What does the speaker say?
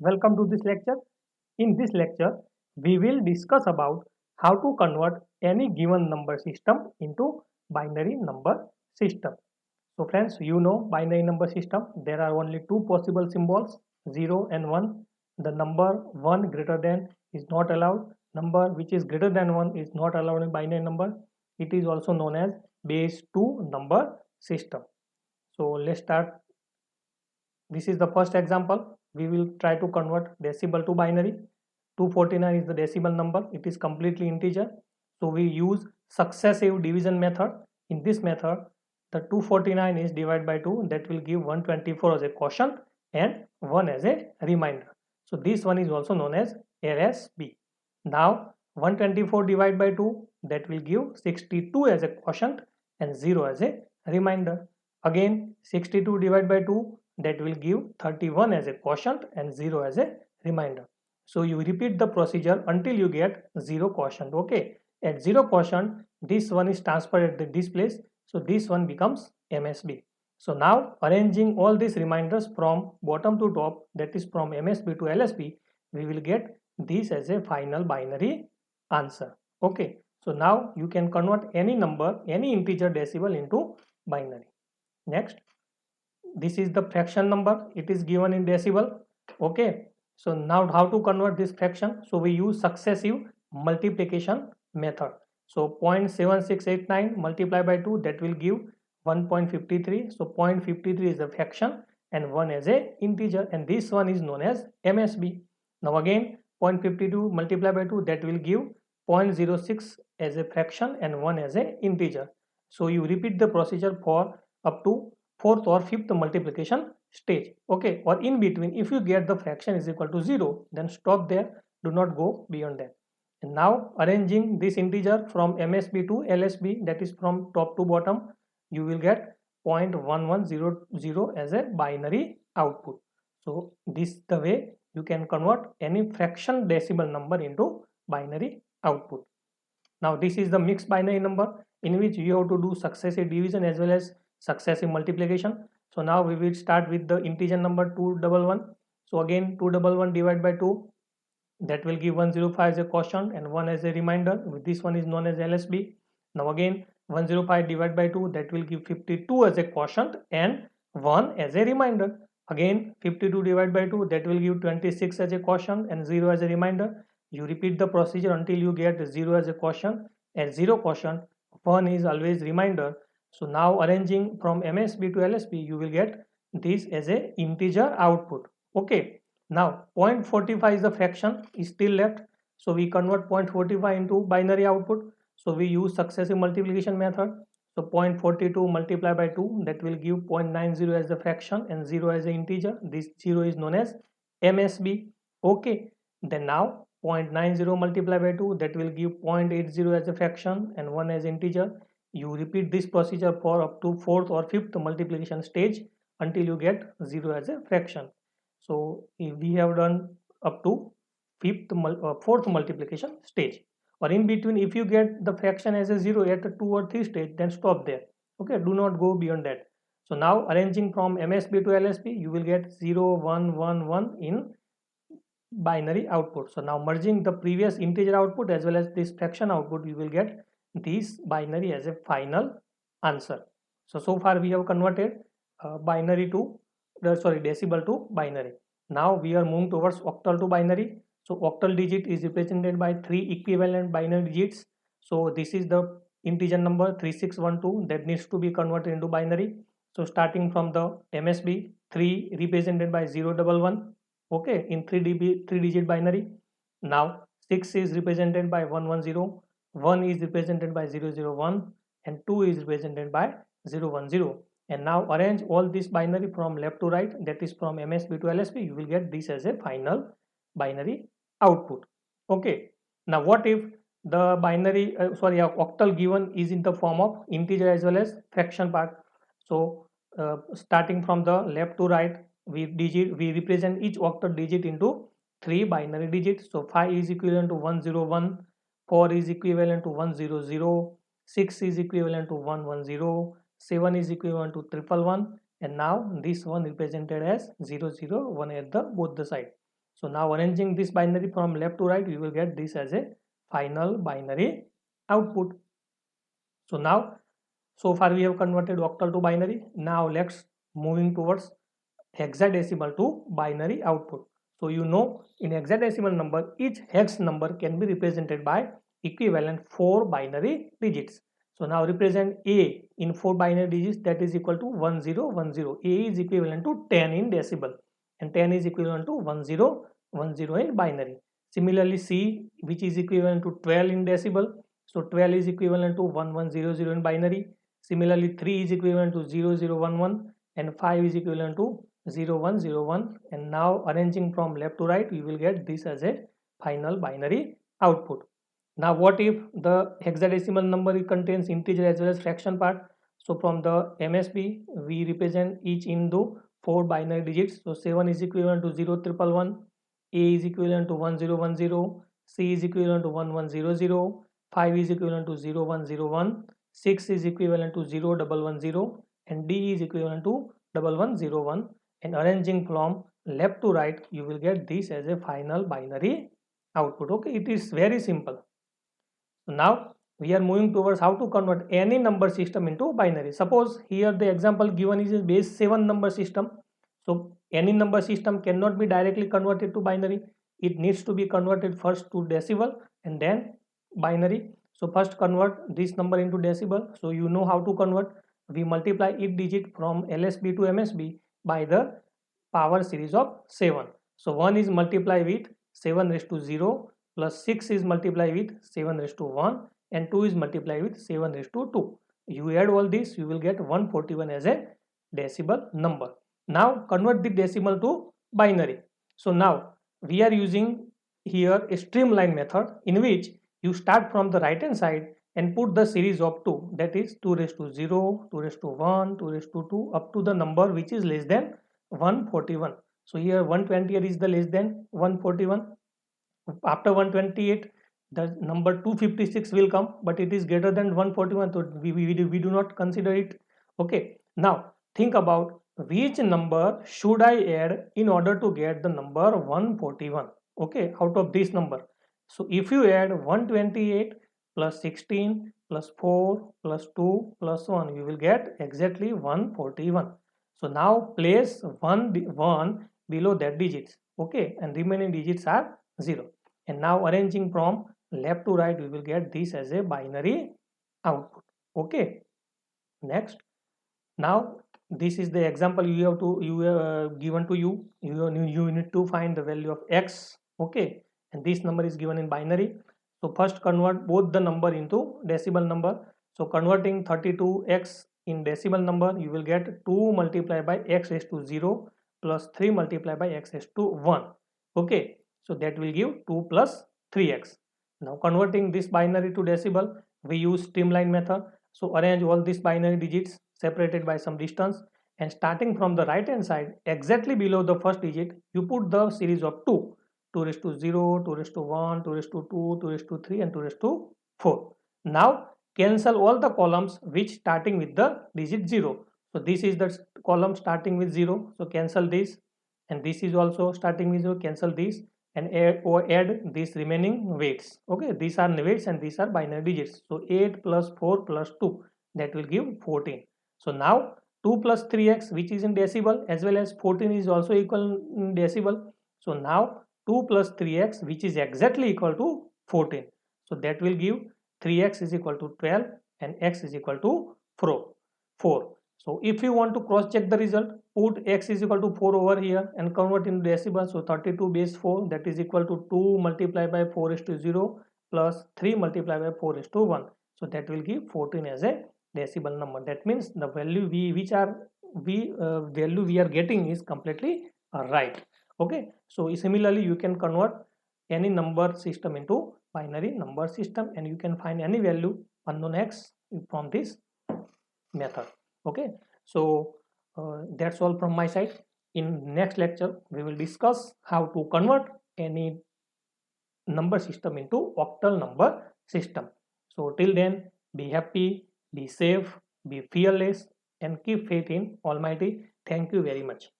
Welcome to this lecture. In this lecture, we will discuss about how to convert any given number system into binary number system. So friends, you know binary number system. There are only two possible symbols, 0 and 1. The number 1 greater than is not allowed. Number which is greater than 1 is not allowed in binary number. It is also known as base 2 number system. So let's start. This is the first example. We will try to convert decimal to binary. 249 is the decimal number. It is completely integer. So we use successive division method. In this method, the 249 is divided by 2. That will give 124 as a quotient and 1 as a remainder. So this one is also known as RSB. Now 124 divided by 2, that will give 62 as a quotient and 0 as a remainder. Again 62 divided by 2, that will give 31 as a quotient and 0 as a remainder. So you repeat the procedure until you get 0 quotient. Okay, at 0 quotient, this one is transferred at this place, so this one becomes MSB. So now arranging all these reminders from bottom to top, that is from MSB to LSB, we will get this as a final binary answer. Okay, so now you can convert any number, any integer decimal into binary. Next, this is the fraction number. It is given in decimal. Okay, so now how to convert this fraction? So we use successive multiplication method. So 0.7689 multiplied by 2, that will give 1.53. So 0.53 is a fraction and 1 as a integer, and this one is known as MSB. Now again 0.52 multiplied by 2, that will give 0.06 as a fraction and 1 as a integer. So you repeat the procedure for up to fourth or fifth multiplication stage. Okay, or in between, if you get the fraction is equal to 0, then stop there, do not go beyond that. And now arranging this integer from MSB to LSB, that is from top to bottom, you will get 0.1100 as a binary output. So this is the way you can convert any fraction decimal number into binary output. Now this is the mixed binary number, in which you have to do successive division as well as successive multiplication. So now we will start with the integer number 211. So again 211 divided by 2, that will give 105 as a quotient and 1 as a remainder. This one is known as LSB. Now again 105 divided by 2, that will give 52 as a quotient and 1 as a remainder. Again 52 divided by 2, that will give 26 as a quotient and 0 as a remainder. You repeat the procedure until you get 0 as a quotient. At 0 quotient, 1 is always remainder. So now arranging from MSB to LSB, you will get this as a integer output. Okay, now 0.45 is the fraction is still left. So we convert 0.45 into binary output. So we use successive multiplication method. So 0.42 multiplied by 2, that will give 0.90 as the fraction and 0 as the integer. This 0 is known as MSB. Okay, then now 0.90 multiplied by 2, that will give 0.80 as a fraction and 1 as integer. You repeat this procedure for up to fourth or fifth multiplication stage until you get 0 as a fraction. So if we have done up to fourth multiplication stage, or in between, if you get the fraction as a 0 at the 2 or 3 stage, then stop there. Okay, do not go beyond that. So now arranging from MSB to LSB, you will get 0 1 1 1 in binary output. So now merging the previous integer output as well as this fraction output, you will get this binary as a final answer. So far we have converted binary to decimal to binary. Now we are moving towards octal to binary. So octal digit is represented by 3 equivalent binary digits. So this is the integer number 3612 that needs to be converted into binary. So starting from the MSB, 3 represented by 011. Okay, in 3 digit binary. Now 6 is represented by 110, 1 is represented by 001, and 2 is represented by 010. And now arrange all this binary from left to right, that is from MSB to LSB. You will get this as a final binary output. Okay, now what if the binary octal given is in the form of integer as well as fraction part? So starting from the left to right, we represent each octal digit into 3 binary digits. So 5 is equivalent to 101, 4 is equivalent to 100, 6 is equivalent to 110, 7 is equivalent to 111, and now this one represented as 001 at the both the side. So now arranging this binary from left to right, we will get this as a final binary output. So now, so far we have converted octal to binary. Now let's moving towards hexadecimal to binary output. So you know, in hexadecimal number, each hex number can be represented by equivalent 4 binary digits. So now represent A in 4 binary digits, that is equal to 1010. A is equivalent to 10 in decibel and 10 is equivalent to 1010 in binary. Similarly, C, which is equivalent to 12 in decibel, so 12 is equivalent to 1100 in binary. Similarly, 3 is equivalent to 0011 and 5 is equivalent to 0101. And now arranging from left to right, we will get this as a final binary output. Now what if the hexadecimal number contains integer as well as fraction part? So from the MSB, we represent each into 4 binary digits. So 7 is equivalent to 0111, A is equivalent to 1010, C is equivalent to 1100, 5 is equivalent to 0101, 6 is equivalent to 0110, and D is equivalent to 1101. And arranging from left to right, you will get this as a final binary output. Okay, it is very simple. Now we are moving towards how to convert any number system into binary. Suppose here the example given is a base 7 number system. So any number system cannot be directly converted to binary. It needs to be converted first to decimal and then binary. So first convert this number into decimal. So you know how to convert. We multiply each digit from LSB to MSB by the power series of 7. So 1 is multiplied with 7 raised to 0, plus 6 is multiplied with 7 raised to 1 and 2 is multiplied with 7 raised to 2. You add all this, you will get 141 as a decimal number. Now convert the decimal to binary. So now we are using here a streamline method in which you start from the right hand side and put the series of 2, that is 2 raised to 0, 2 raised to 1, 2 raised to 2 up to the number which is less than 141. So here 128 is the less than 141. After 128 the number 256 will come, but it is greater than 141, so we do not consider it. Okay, now think about which number should I add in order to get the number 141, okay, out of this number. So if you add 128 plus 16 plus 4 plus 2 plus 1, you will get exactly 141. So now place 1 below that digits, okay, and remaining digits are 0. And now arranging from left to right, we will get this as a binary output. Okay, next. Now this is the example given to you. You need to find the value of x. Okay, and this number is given in binary. So first convert both the number into decimal number. So converting 32x in decimal number, you will get 2 multiplied by x raised to 0 plus 3 multiplied by x raised to 1. Okay, so that will give 2 plus 3x. Now converting this binary to decimal, we use streamline method. So arrange all these binary digits separated by some distance, and starting from the right hand side exactly below the first digit, you put the series of 2 raised to 0, 2 raised to 1, 2 raised to 2, 2 raised to 3 and 2 raised to 4. Now cancel all the columns which starting with the digit 0. So this is the column starting with 0, so cancel this, and this is also starting with 0, cancel this, and add these remaining weights. Okay, these are weights and these are binary digits. So 8 plus 4 plus 2, that will give 14. So now 2 plus 3x, which is in decibel, as well as 14 is also equal in decibel. So now 2 plus 3x, which is exactly equal to 14. So that will give 3x is equal to 12 and x is equal to 4. So if you want to cross check the result, put x is equal to 4 over here and convert into decibel. So 32 base 4, that is equal to 2 multiplied by 4 is to 0 plus 3 multiplied by 4 is to 1. So that will give 14 as a decibel number. That means the value value we are getting is completely right. Okay, so similarly you can convert any number system into binary number system, and you can find any value unknown x from this method. Okay, so that's all from my side. In next lecture we will discuss how to convert any number system into octal number system. So till then, be happy, be safe, be fearless, and keep faith in Almighty. Thank you very much.